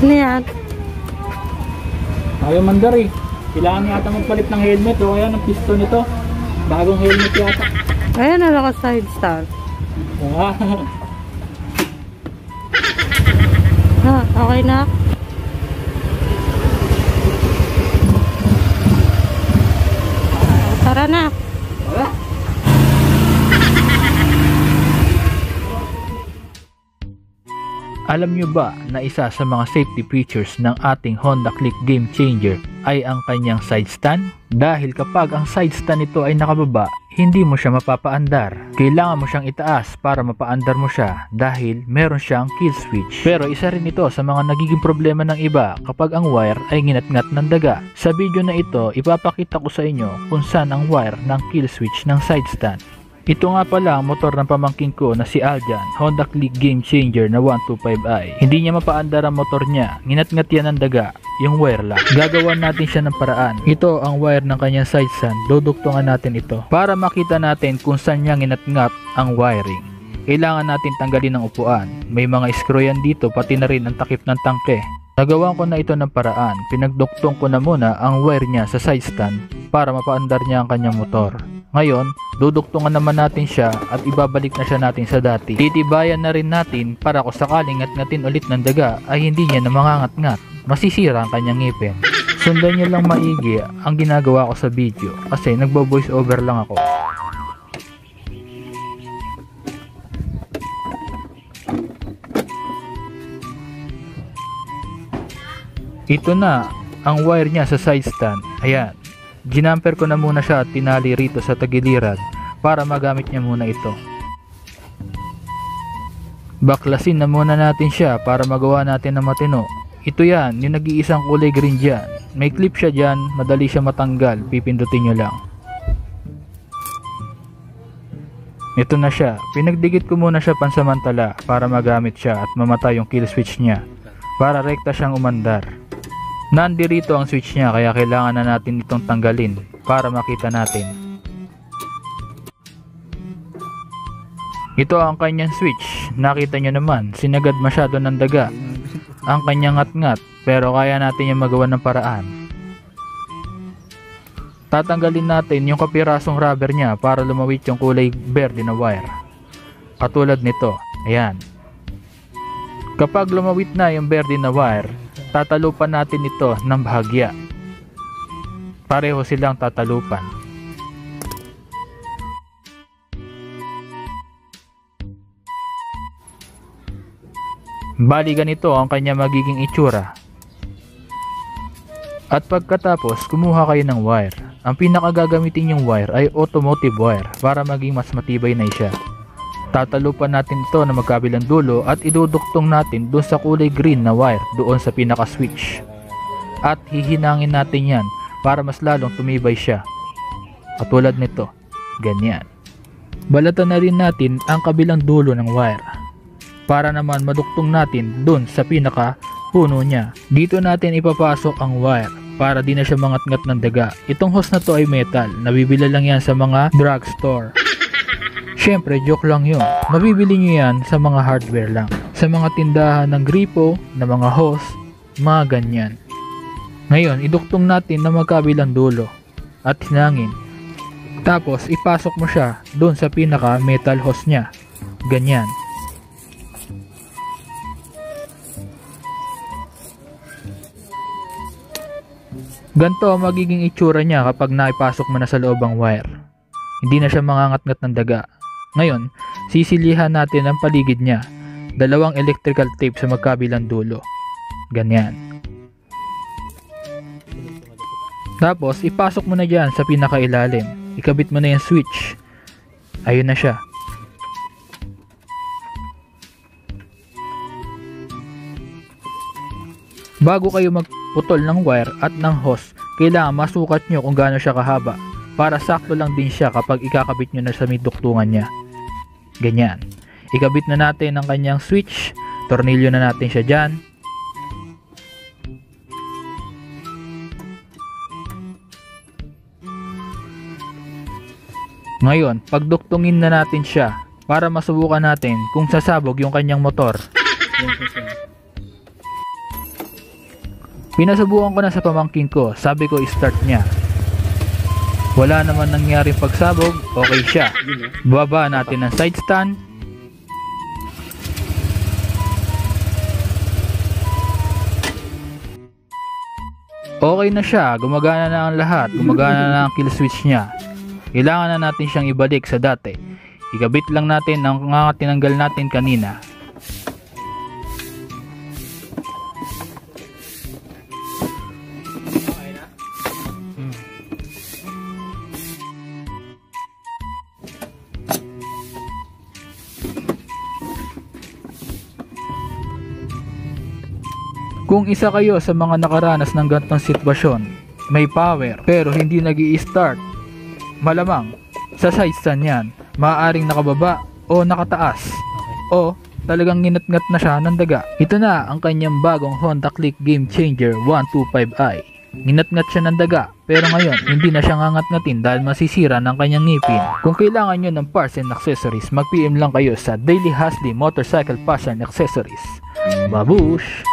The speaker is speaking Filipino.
Ano yan? Ayaw mandar eh. Kailangan yata magpalit ng helmet o kaya ng piston nito. Bagong helmet yata. Ayan na naka side stand. Ha, okay na? Tara na. Wala. Alam nyo ba na isa sa mga safety features ng ating Honda Click Game Changer ay ang kanyang side stand? Dahil kapag ang side stand nito ay nakababa, hindi mo siya mapapaandar. Kailangan mo siyang itaas para mapaandar mo siya dahil meron siyang kill switch. Pero isa rin ito sa mga nagiging problema ng iba kapag ang wire ay nginat-ngat ng daga. Sa video na ito, ipapakita ko sa inyo kung saan ang wire ng kill switch ng side stand. Ito nga pala ang motor ng pamangkin ko na si Aljan, Honda Click Game Changer na 125i. Hindi niya mapaandar ang motor niya, nginat-ngat yan ng daga, yung wire lang. Gagawan natin siya ng paraan. Ito ang wire ng kanyang side stand, duduktungan natin ito para makita natin kung saan niya nginat-ngat ang wiring. Kailangan natin tanggalin ang upuan. May mga screw yan dito, pati na rin ang takip ng tangke. Nagawa ko na ito ng paraan, pinagduktong ko na muna ang wire niya sa side stand para mapaandar niya ang kanyang motor. Ngayon, duduktungan naman natin siya at ibabalik na siya natin sa dati. Titibayan na rin natin para kung sakaling ngat-ngatin ulit ng daga ay hindi niya na mangangat-ngat. Masisira ang kanyang ngipin. Sundan niyo lang maigi ang ginagawa ko sa video kasi nagbo-voice over lang ako. Ito na ang wire niya sa side stand. Ayan. Ginamper ko na muna siya at tinali rito sa tagiliran para magamit niya muna ito. Baklasin na muna natin siya para magawa natin ng matino. Ito yan, yung nag-iisang kulay green dyan. May clip siya dyan, madali siya matanggal, pipindutin nyo lang. Ito na siya, pinagdikit ko muna siya pansamantala para magamit siya at mamatay yung kill switch niya para rekta siyang umandar. Nandirito ang switch niya kaya kailangan na natin itong tanggalin para makita natin. Ito ang kanyang switch. Nakita nyo naman, sinagad masyado ng daga ang kanyang ngat-ngat pero kaya natin yung magawa ng paraan. Tatanggalin natin yung kapirasong rubber niya para lumawit yung kulay berde na wire. Katulad nito, ayan. Kapag lumawit na yung berde na wire, tatalupan natin ito ng bahagya. Pareho silang tatalupan. Bali ganito ang kanya magiging itsura. At pagkatapos, kumuha kayo ng wire. Ang pinakagagamitin yung wire ay automotive wire para maging mas matibay na siya. Tatalupan natin ito na magkabilang dulo at iduduktong natin doon sa kulay green na wire doon sa pinaka switch. At hihinangin natin yan para mas lalong tumibay siya. Katulad nito, ganyan. Balatan na rin natin ang kabilang dulo ng wire para naman maduktong natin doon sa pinaka puno niya. Dito natin ipapasok ang wire para di na siya mangat-ngat ng daga. Itong hose na to ay metal, nabibili lang yan sa mga drugstore. Siyempre, joke lang yun. Mabibili nyo yan sa mga hardware lang. Sa mga tindahan ng gripo, na mga hose, mga ganyan. Ngayon, iduktong natin na magkabilang dulo at hinangin. Tapos, ipasok mo siya doon sa pinaka metal hose niya. Ganyan. Ganito ang magiging itsura niya kapag naipasok mo na sa loob ang wire. Hindi na siya mangangat-ngat ng daga. Ngayon, sisilihan natin ang paligid niya. 2 electrical tape sa magkabilang dulo. Ganyan. Tapos, ipasok mo na dyan sa pinakailalim. Ikabit mo na yung switch. Ayun na siya. Bago kayo magputol ng wire at ng hose, kailangan masukat nyo kung gaano siya kahaba para sakto lang din siya kapag ikakabit nyo na sa may duktungan niya. Ganyan. Ikabit na natin ang kanyang switch. Tornilyo na natin siya dyan. Ngayon, pagduktungin na natin siya para masubukan natin kung sasabog yung kanyang motor. Pinasubukan ko na sa pamangkin ko, sabi ko i-start niya. Wala naman nangyaring pagsabog, okay siya. Baba natin ang side stand. Okay na siya, gumagana na ang lahat, gumagana na ang kill switch niya. Kailangan na natin siyang ibalik sa dati. Ikabit lang natin ang mga tinanggal natin kanina. Kung isa kayo sa mga nakaranas ng ganitong sitwasyon, may power pero hindi nag-i-start, malamang sa side stand yan, maaaring nakababa o nakataas o talagang nginat-ngat na siya ng daga. Ito na ang kanyang bagong Honda Click Game Changer 125i. Nginat-ngat siya ng daga pero ngayon hindi na siya ngangat-ngatin dahil masisira ng kanyang ngipin. Kung kailangan nyo ng parts and accessories, mag-PM lang kayo sa Daily Hasley Motorcycle Parts and Accessories. Babush!